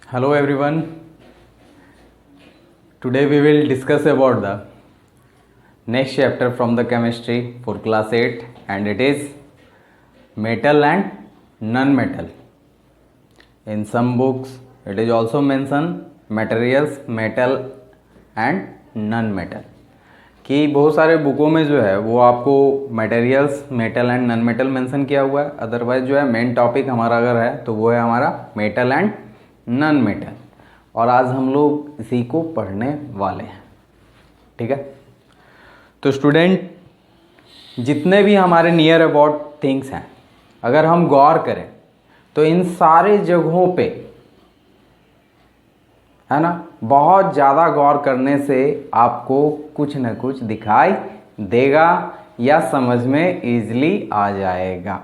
Hello everyone. Today we will discuss about the next chapter from the chemistry for class 8 and it is metal and non-metal. In some books it is also mentioned materials, metal and non-metal. कि बहुत सारे बुकों में जो है वो आपको materials metal and non metal mention किया हुआ है। अदरवाइज जो है मेन टॉपिक हमारा अगर है तो वो है हमारा मेटल एंड नॉन मेटल, और आज हम लोग इसी को पढ़ने वाले हैं। ठीक है, तो स्टूडेंट जितने भी हमारे नियर अबाउट थिंग्स हैं, अगर हम गौर करें तो इन सारे जगहों पे है ना, बहुत ज़्यादा गौर करने से आपको कुछ न कुछ दिखाई देगा या समझ में इजीली आ जाएगा।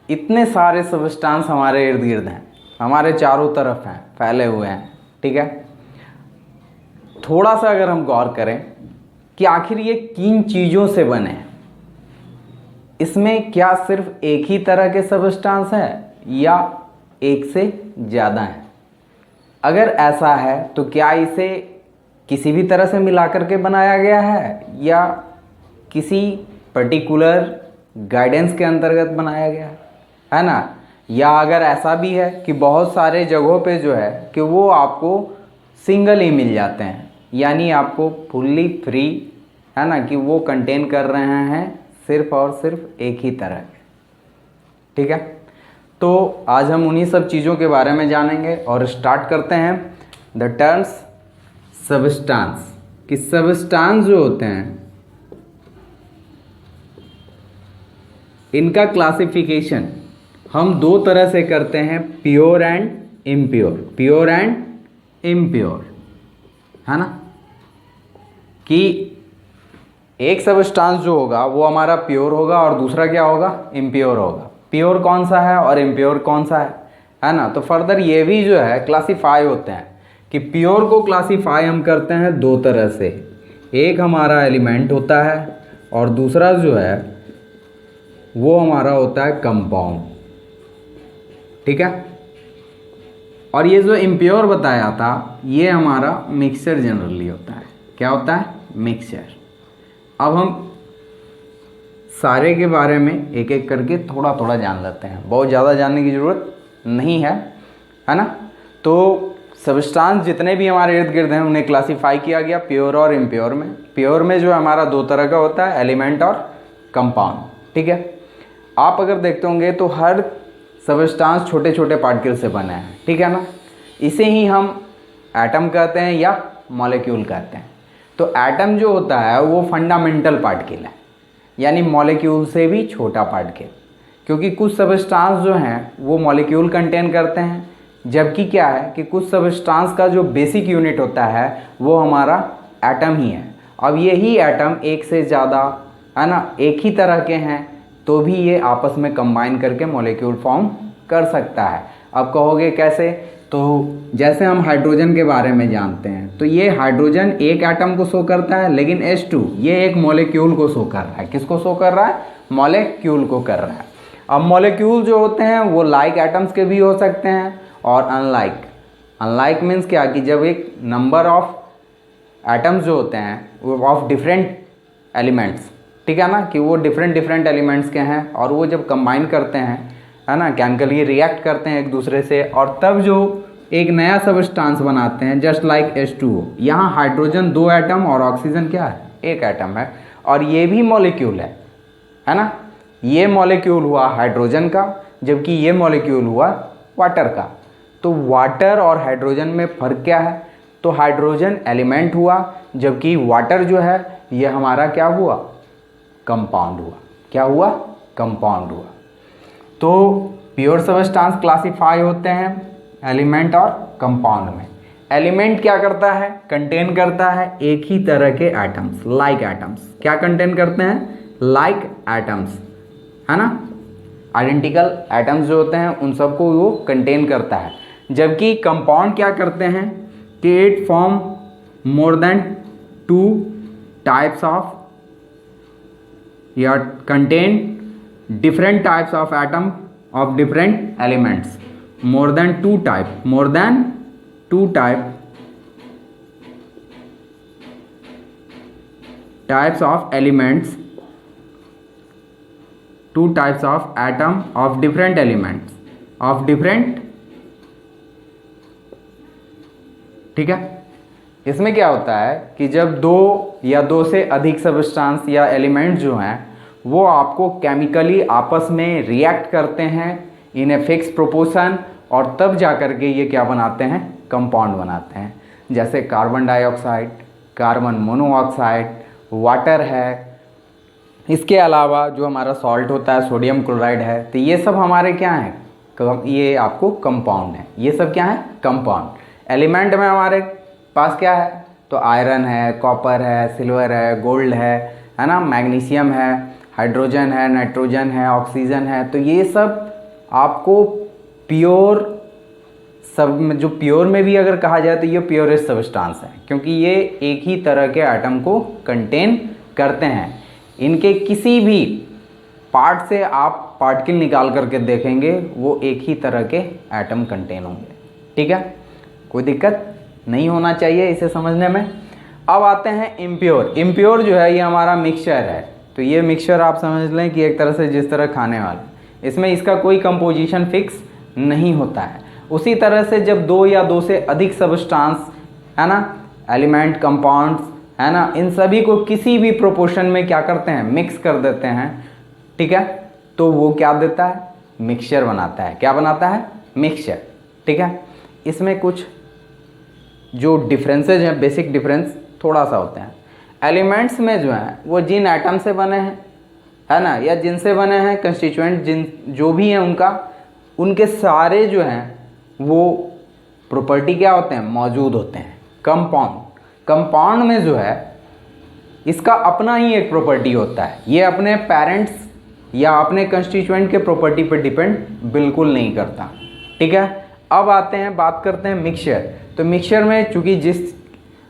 इतने सारे सबस्टांस हमारे इर्द गिर्द हैं, हमारे चारों तरफ हैं, फैले हुए हैं। ठीक है, थोड़ा सा अगर हम गौर करें कि आखिर ये किन चीज़ों से बने हैं, इसमें क्या सिर्फ एक ही तरह के सबस्टांस हैं या एक से ज़्यादा हैं? अगर ऐसा है तो क्या इसे किसी भी तरह से मिलाकर के बनाया गया है या किसी पर्टिकुलर गाइडेंस के अंतर्गत बनाया गया है ना? या अगर ऐसा भी है कि बहुत सारे जगहों पे जो है कि वो आपको सिंगल ही मिल जाते हैं, यानी आपको फुल्ली फ्री है ना, कि वो कंटेन कर रहे हैं सिर्फ और सिर्फ एक ही तरह के। ठीक है, तो आज हम उन्हीं सब चीज़ों के बारे में जानेंगे और स्टार्ट करते हैं द टर्म्स सबस्टांस। कि सबस्टांस जो होते हैं इनका क्लासिफिकेशन हम दो तरह से करते हैं, pure and impure. Pure and impure है ना, कि एक सबस्टांस जो होगा वो हमारा प्योर होगा और दूसरा क्या होगा, इम्प्योर होगा। प्योर कौन सा है और इम्प्योर कौन सा है ना? तो फर्दर ये भी जो है क्लासीफाई होते हैं कि प्योर को क्लासीफाई हम करते हैं दो तरह से, एक हमारा एलिमेंट होता है और दूसरा जो है वो हमारा होता है कंपाउंड। ठीक है, और ये जो इम्प्योर बताया था ये हमारा मिक्सचर जनरली होता है। क्या होता है? मिक्सचर। अब हम सारे के बारे में एक एक करके थोड़ा थोड़ा जान लेते हैं, बहुत ज़्यादा जानने की ज़रूरत नहीं है ना? तो सबस्टांस जितने भी हमारे इर्द गिर्द हैं उन्हें क्लासीफाई किया गया प्योर और इम्प्योर में। प्योर में जो हमारा दो तरह का होता है, एलिमेंट और कंपाउंड। ठीक है, आप अगर देखते होंगे तो हर सबस्टांस छोटे छोटे पार्टिकल से बना है। ठीक है ना, इसे ही हम एटम कहते हैं या मॉलिक्यूल कहते हैं। तो एटम जो होता है वो फंडामेंटल पार्टिकल है, यानी मॉलिक्यूल से भी छोटा पार्टिकल, क्योंकि कुछ सबस्टांस जो हैं वो मॉलिक्यूल कंटेन करते हैं, जबकि क्या है कि कुछ सबस्टांस का जो बेसिक यूनिट होता है वो हमारा एटम ही है। अब यही एटम एक से ज़्यादा है ना, एक ही तरह के हैं तो भी ये आपस में कंबाइन करके मॉलिक्यूल फॉर्म कर सकता है। अब कहोगे कैसे? तो जैसे हम हाइड्रोजन के बारे में जानते हैं तो ये हाइड्रोजन एक एटम को शो करता है, लेकिन H2 ये एक मॉलिक्यूल को शो कर रहा है। किसको शो कर रहा है? मॉलिक्यूल को कर रहा है। अब मॉलिक्यूल जो होते हैं वो लाइक एटम्स के भी हो सकते हैं और अनलाइक। अनलाइक मीन्स क्या कि जब एक नंबर ऑफ एटम्स जो होते हैं वो ऑफ डिफरेंट एलिमेंट्स, ठीक है ना, कि वो डिफरेंट एलिमेंट्स के हैं और वो जब कंबाइन करते हैं है ना, केमिकली रिएक्ट करते हैं एक दूसरे से और तब जो एक नया सबस्टांस बनाते हैं, जस्ट लाइक H2O। यहाँ हाइड्रोजन दो एटम और ऑक्सीजन क्या है? एक एटम है, और ये भी मॉलिक्यूल है ना। ये मॉलिक्यूल हुआ हाइड्रोजन का, जबकि ये मॉलिक्यूल हुआ वाटर का। तो वाटर और हाइड्रोजन में फ़र्क क्या है? तो हाइड्रोजन एलिमेंट हुआ, जबकि वाटर जो है ये हमारा क्या हुआ? कंपाउंड हुआ। क्या हुआ? कंपाउंड हुआ। तो प्योर सबस्टांस क्लासीफाई होते हैं एलिमेंट और कंपाउंड में। एलिमेंट क्या करता है? कंटेन करता है एक ही तरह के एटम्स, लाइक एटम्स। क्या कंटेन करते हैं? लाइक एटम्स, है ना, आइडेंटिकल एटम्स जो होते हैं उन सबको वो कंटेन करता है। जबकि कंपाउंड क्या करते हैं कि it form more than 2 types of या contain different types of atom of different elements, more than two types of elements, two types of atom of different elements of different, ठीक है। इसमें क्या होता है कि जब दो या दो से अधिक सबस्टांस या एलिमेंट जो हैं वो आपको केमिकली आपस में रिएक्ट करते हैं इन ए फिक्स प्रोपोर्शन, और तब जा कर के ये क्या बनाते हैं, कंपाउंड बनाते हैं। जैसे carbon dioxide, carbon monoxide, water है, इसके अलावा जो हमारा सॉल्ट होता है सोडियम क्लोराइड है, तो ये सब हमारे क्या हैं, ये आपको कंपाउंड है। ये सब क्या है, कंपाउंड। एलिमेंट में हमारे पास क्या है, तो आयरन है, कॉपर है, सिल्वर है, गोल्ड है ना, मैग्नीशियम है, हाइड्रोजन है, नाइट्रोजन है, ऑक्सीजन है। तो ये सब आपको प्योर सब, जो प्योर में भी अगर कहा जाए तो ये प्योरेस्ट सबस्टांस है, क्योंकि ये एक ही तरह के एटम को कंटेन करते हैं। इनके किसी भी पार्ट से आप पार्टिकल निकाल करके देखेंगे वो एक ही तरह के एटम कंटेन होंगे, ठीक है। कोई दिक्कत नहीं होना चाहिए इसे समझने में। अब आते हैं इम्प्योर। इम्प्योर जो है ये हमारा मिक्सचर है। तो ये मिक्सचर आप समझ लें कि एक तरह से जिस तरह खाने वाला, इसमें इसका कोई कंपोजिशन फिक्स नहीं होता है। उसी तरह से जब दो या दो से अधिक सबस्टांस है ना, एलिमेंट, कंपाउंड्स है ना, इन सभी को किसी भी प्रोपोर्शन में क्या करते हैं, मिक्स कर देते हैं, ठीक है, तो वो क्या देता है, मिक्सचर बनाता है। क्या बनाता है, मिक्सचर, ठीक है। इसमें कुछ जो डिफरेंसेज हैं, बेसिक डिफरेंस थोड़ा सा होते हैं। एलिमेंट्स में जो है वो जिन एटम से बने हैं, है ना, या जिनसे बने हैं कंस्टिट्यूएंट, जिन जो भी हैं उनके सारे जो हैं वो प्रॉपर्टी क्या होते हैं, मौजूद होते हैं। कंपाउंड में जो है इसका अपना ही एक प्रॉपर्टी होता है, ये अपने पेरेंट्स या अपने कंस्टिट्यूएंट के प्रॉपर्टी पर डिपेंड बिल्कुल नहीं करता, ठीक है। अब आते हैं, बात करते हैं मिक्सचर। तो मिक्सचर में चूंकि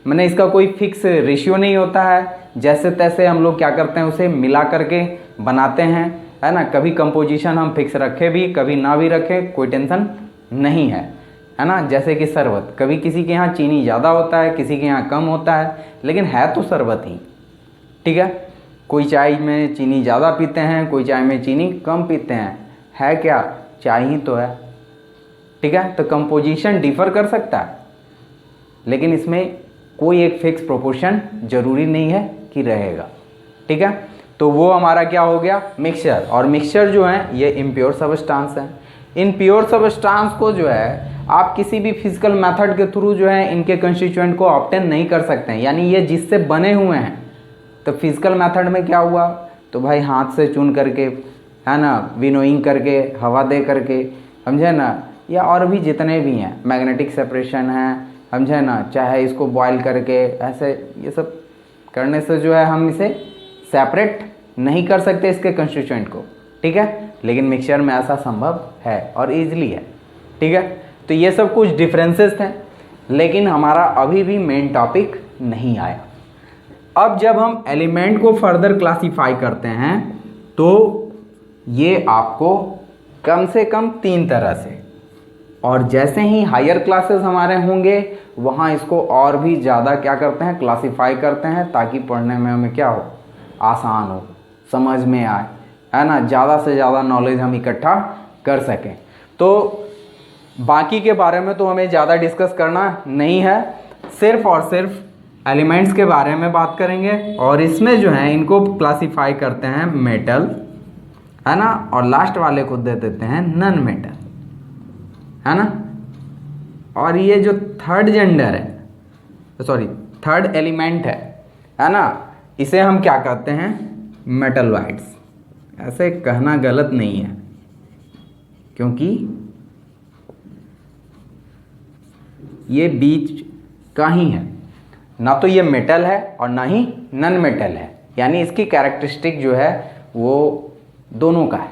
मैंने इसका कोई फिक्स रेशियो नहीं होता है, जैसे तैसे हम लोग क्या करते हैं उसे मिला करके बनाते हैं, है ना। कभी कंपोजिशन हम फिक्स रखें भी, कभी ना भी रखें, कोई टेंशन नहीं है ना। जैसे कि शरबत, कभी किसी के यहाँ चीनी ज़्यादा होता है, किसी के यहाँ कम होता है, लेकिन है तो शरबत ही, ठीक है। कोई चाय में चीनी ज़्यादा पीते हैं, कोई चाय में चीनी कम पीते हैं, है क्या, चाय ही तो है, ठीक है। तो कंपोजिशन डिफर कर सकता है, लेकिन इसमें कोई एक फिक्स प्रोपोर्शन जरूरी नहीं है कि रहेगा, ठीक है। तो वो हमारा क्या हो गया, मिक्सचर। और मिक्सचर जो है ये इम्प्योर सबस्टांस है। इन प्योर सबस्टांस को जो है आप किसी भी फिजिकल मेथड के थ्रू जो है इनके कंस्टिट्यूएंट को ऑब्टेन नहीं कर सकते हैं, यानी ये जिससे बने हुए हैं। तो फिजिकल मेथड में क्या हुआ, तो भाई हाथ से चुन करके, है ना, विनोइंग करके, हवा दे करके, समझे ना, या और भी जितने भी हैं, मैग्नेटिक सेपरेशन है, समझे ना, चाहे इसको बॉयल करके, ऐसे ये सब करने से जो है हम इसे सेपरेट नहीं कर सकते इसके कंस्टिट्यूएंट को, ठीक है। लेकिन मिक्सचर में ऐसा संभव है और ईजिली है, ठीक है। तो ये सब कुछ डिफरेंसेस थे, लेकिन हमारा अभी भी मेन टॉपिक नहीं आया। अब जब हम एलिमेंट को फर्दर क्लासीफाई करते हैं तो ये आपको कम से कम 3 तरह से, और जैसे ही हायर क्लासेस हमारे होंगे वहाँ इसको और भी ज़्यादा क्या करते हैं, क्लासीफाई करते हैं, ताकि पढ़ने में हमें क्या हो, आसान हो, समझ में आए, है ना, ज़्यादा से ज़्यादा नॉलेज हम इकट्ठा कर सकें। तो बाकी के बारे में तो हमें ज़्यादा डिस्कस करना नहीं है, सिर्फ और सिर्फ एलिमेंट्स के बारे में बात करेंगे। और इसमें जो है इनको क्लासीफाई करते हैं मेटल, है ना, और लास्ट वाले को दे देते हैं नॉन मेटल, है ना। और ये जो थर्ड जेंडर है, सॉरी थर्ड एलिमेंट है ना, इसे हम क्या कहते हैं, मेटलॉइड्स। ऐसे कहना गलत नहीं है, क्योंकि ये बीच का ही है, ना तो ये मेटल है और ना ही नॉन मेटल है, यानी इसकी कैरेक्टरिस्टिक जो है वो दोनों का है।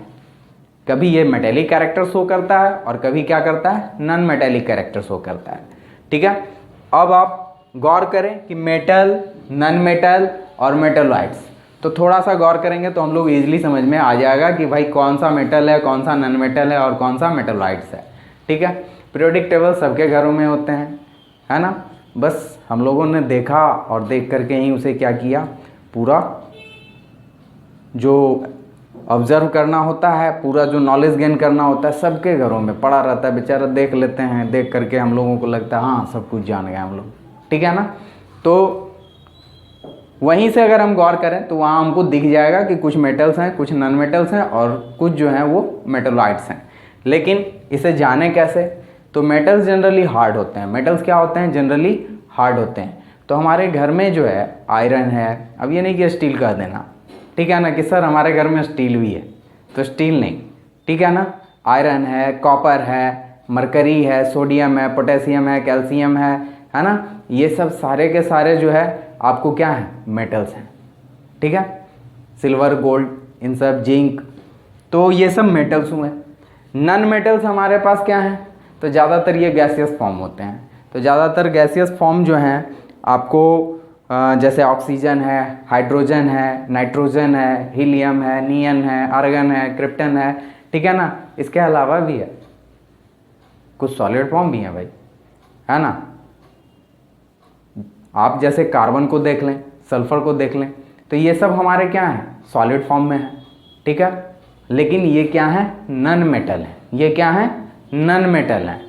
कभी ये मेटेलिक कैरेक्टर शो करता है और कभी क्या करता है, नॉन मेटेलिक कैरेक्टर शो करता है, ठीक है। अब आप गौर करें कि मेटल, नॉन मेटल और मेटलॉइड्स, तो थोड़ा सा गौर करेंगे तो हम लोग ईजिली समझ में आ जाएगा कि भाई कौन सा मेटल है, कौन सा नॉन मेटल है और कौन सा मेटलॉइड्स है, ठीक है। पीरियोडिक टेबल सबके घरों में होते हैं, है ना। बस हम लोगों ने देखा और देख करके ही उसे क्या किया, पूरा जो ऑब्जर्व करना होता है, पूरा जो नॉलेज गेन करना होता है, सबके घरों में पड़ा रहता है। बेचारा देख लेते हैं, देख करके हम लोगों को लगता है हाँ सब कुछ जान गए हम लोग, ठीक है ना। तो वहीं से अगर हम गौर करें तो वहाँ हमको दिख जाएगा कि कुछ मेटल्स हैं, कुछ नॉन मेटल्स हैं और कुछ जो हैं वो मेटलॉइड्स हैं। लेकिन इसे जाने कैसे, तो मेटल्स जनरली हार्ड होते हैं। मेटल्स क्या होते हैं, जनरली हार्ड होते हैं। तो हमारे घर में जो है आयरन है, अब ये नहीं कि स्टील कह देना, ठीक है ना, कि सर हमारे घर में स्टील भी है, तो स्टील नहीं, ठीक है ना। आयरन है, कॉपर है, मरकरी है, सोडियम है, पोटेशियम है, कैल्शियम है ना। ये सब सारे के सारे जो है आपको क्या है, मेटल्स हैं, ठीक है। सिल्वर, गोल्ड, इन सब, जिंक, तो ये सब मेटल्स हुए। नॉन मेटल्स हमारे पास क्या हैं, तो ज़्यादातर ये गैसियस फॉर्म होते हैं। तो ज़्यादातर गैसियस फॉर्म जो हैं आपको जैसे ऑक्सीजन है, हाइड्रोजन है, नाइट्रोजन है, हीलियम है, नियन है, आर्गन है, क्रिप्टन है, ठीक है ना। इसके अलावा भी है कुछ सॉलिड फॉर्म भी है भाई, है ना। आप जैसे कार्बन को देख लें, सल्फर को देख लें, तो ये सब हमारे क्या हैं, सॉलिड फॉर्म में है, ठीक है। लेकिन ये क्या है, नॉन मेटल है। ये क्या है, नॉन मेटल है।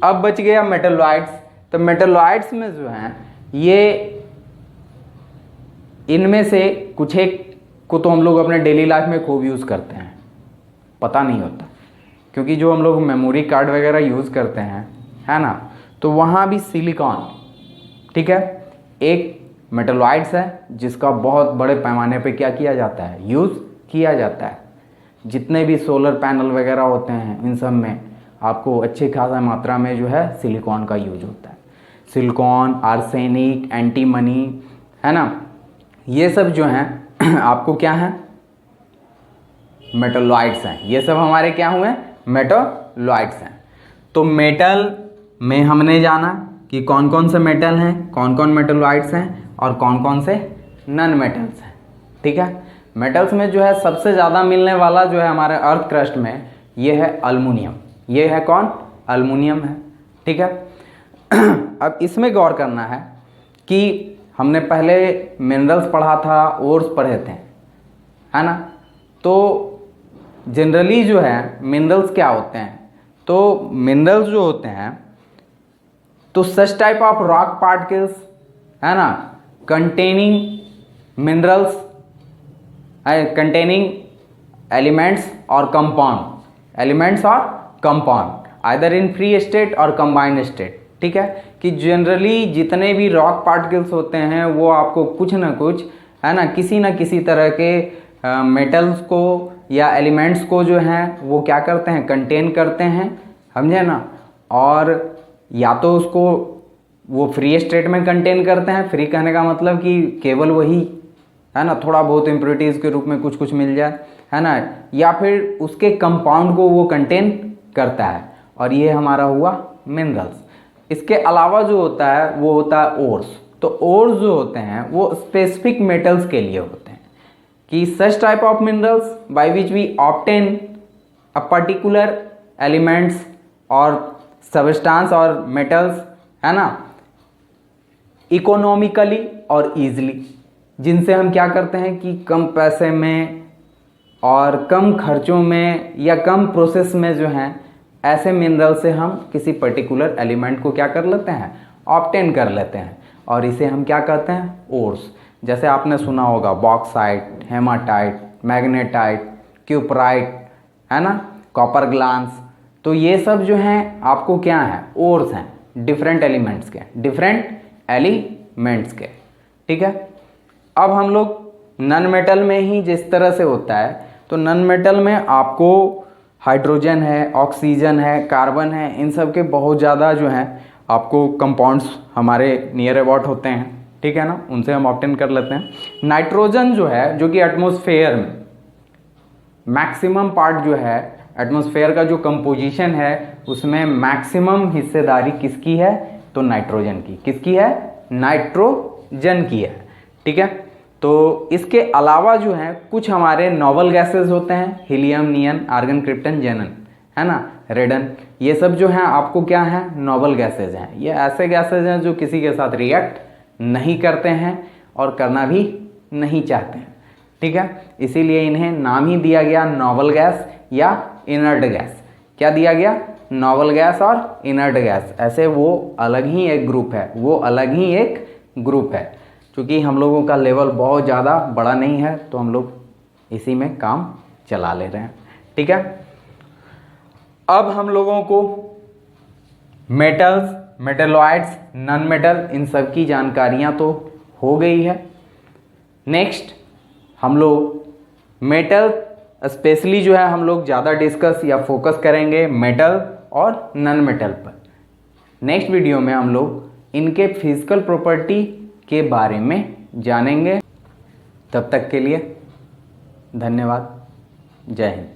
अब बच गया मेटलॉइड्स। तो मेटलॉइड्स में जो है ये इनमें से कुछ एक को तो हम लोग अपने डेली लाइफ में खूब यूज़ करते हैं, पता नहीं होता, क्योंकि जो हम लोग मेमोरी कार्ड वगैरह यूज़ करते हैं, है ना, तो वहाँ भी सिलिकॉन, ठीक है, एक मेटलॉइड्स है जिसका बहुत बड़े पैमाने पे क्या किया जाता है, यूज़ किया जाता है। जितने भी सोलर पैनल वगैरह होते हैं इन सब में आपको अच्छी खासा मात्रा में जो है सिलिकॉन का यूज होता है। सिलिकॉन, आर्सेनिक, एंटीमनी, है ना, ये सब जो हैं आपको क्या है, मेटलॉइड्स हैं। ये सब हमारे क्या हुए, मेटलॉइड्स हैं। तो मेटल में हमने जाना कि कौन कौन से मेटल हैं, कौन कौन मेटलॉइड्स हैं और कौन कौन से नॉन मेटल्स हैं, ठीक है। मेटल्स में जो है सबसे ज़्यादा मिलने वाला जो है हमारे अर्थ क्रस्ट में ये है अल्मुनियम। ये है कौन, अल्मुनियम है, ठीक है। अब इसमें गौर करना है कि हमने पहले मिनरल्स पढ़ा था, ओर्स पढ़े थे, है ना। तो जनरली जो है मिनरल्स क्या होते हैं, तो मिनरल्स जो होते हैं तो सच टाइप ऑफ रॉक पार्टिकल्स, है ना, कंटेनिंग मिनरल्स, कंटेनिंग एलिमेंट्स और कंपाउंड, एलिमेंट्स और compound, either in free state और कंबाइंड स्टेट, ठीक है। कि जनरली जितने भी रॉक पार्टिकल्स होते हैं वो आपको कुछ ना कुछ, है ना किसी तरह के मेटल्स को या एलिमेंट्स को जो हैं वो क्या करते हैं, कंटेन करते हैं, समझे ना। और या तो उसको वो फ्री स्टेट में कंटेन करते हैं, फ्री कहने का मतलब कि केवल वही, है ना, थोड़ा बहुत इम्प्योरिटीज़ के रूप में कुछ कुछ मिल जाए, है ना, या फिर उसके कंपाउंड को वो कंटेन करता है, और ये हमारा हुआ मिनरल्स। इसके अलावा जो होता है वो होता है ओर्स। तो ओर्स जो होते हैं वो स्पेसिफिक मेटल्स के लिए होते हैं, कि such type of minerals by which we obtain a particular elements और सबस्टांस और मेटल्स, है ना, इकोनॉमिकली और ईजिली, जिनसे हम क्या करते हैं कि कम पैसे में और कम खर्चों में या कम प्रोसेस में जो हैं ऐसे मिनरल से हम किसी पर्टिकुलर एलिमेंट को क्या कर लेते हैं, ऑब्टेन कर लेते हैं, और इसे हम क्या कहते हैं, ओर्स। जैसे आपने सुना होगा बॉक्साइट, हेमाटाइट, मैग्नेटाइट, क्यूपराइट, है ना, कॉपर ग्लांस। तो ये सब जो हैं आपको क्या हैं, ओर्स हैं, डिफरेंट एलिमेंट्स के, डिफरेंट एलिमेंट्स के, ठीक है। अब हम लोग नॉन मेटल में ही जिस तरह से होता है, तो नॉन मेटल में आपको हाइड्रोजन है, ऑक्सीजन है, कार्बन है, इन सब के बहुत ज़्यादा जो हैं आपको कंपाउंड्स हमारे नियर अबाउट होते हैं, ठीक है ना, उनसे हम ऑब्टेन कर लेते हैं। नाइट्रोजन जो है, जो कि एटमॉस्फेयर में मैक्सिमम पार्ट जो है, एटमॉस्फेयर का जो कंपोजिशन है उसमें मैक्सिमम हिस्सेदारी किसकी है, तो नाइट्रोजन की। किसकी है, नाइट्रोजन की है, ठीक है। तो इसके अलावा जो है कुछ हमारे नोबल गैसेस होते हैं, हीलियम, नियन, आर्गन, क्रिप्टन, जेनन, है ना, रेडन। ये सब जो हैं आपको क्या है, नोबल गैसेज हैं। ये ऐसे गैसेज हैं जो किसी के साथ रिएक्ट नहीं करते हैं और करना भी नहीं चाहते हैं, ठीक है। इसीलिए इन्हें नाम ही दिया गया नोबल गैस या इनर्ट गैस। क्या दिया गया, नोबल गैस और इनर्ट गैस। ऐसे वो अलग ही एक ग्रुप है, वो अलग ही एक ग्रुप है। क्योंकि हम लोगों का लेवल बहुत ज़्यादा बड़ा नहीं है तो हम लोग इसी में काम चला ले रहे हैं, ठीक है। अब हम लोगों को मेटल्स, मेटेलॉइड्स, नॉन मेटल, इन सब की जानकारियाँ तो हो गई है। नेक्स्ट हम लोग मेटल स्पेशली जो है हम लोग ज़्यादा डिस्कस या फोकस करेंगे मेटल और नॉन मेटल पर। नेक्स्ट वीडियो में हम लोग इनके फिजिकल प्रॉपर्टी के बारे में जानेंगे। तब तक के लिए धन्यवाद। जय हिंद।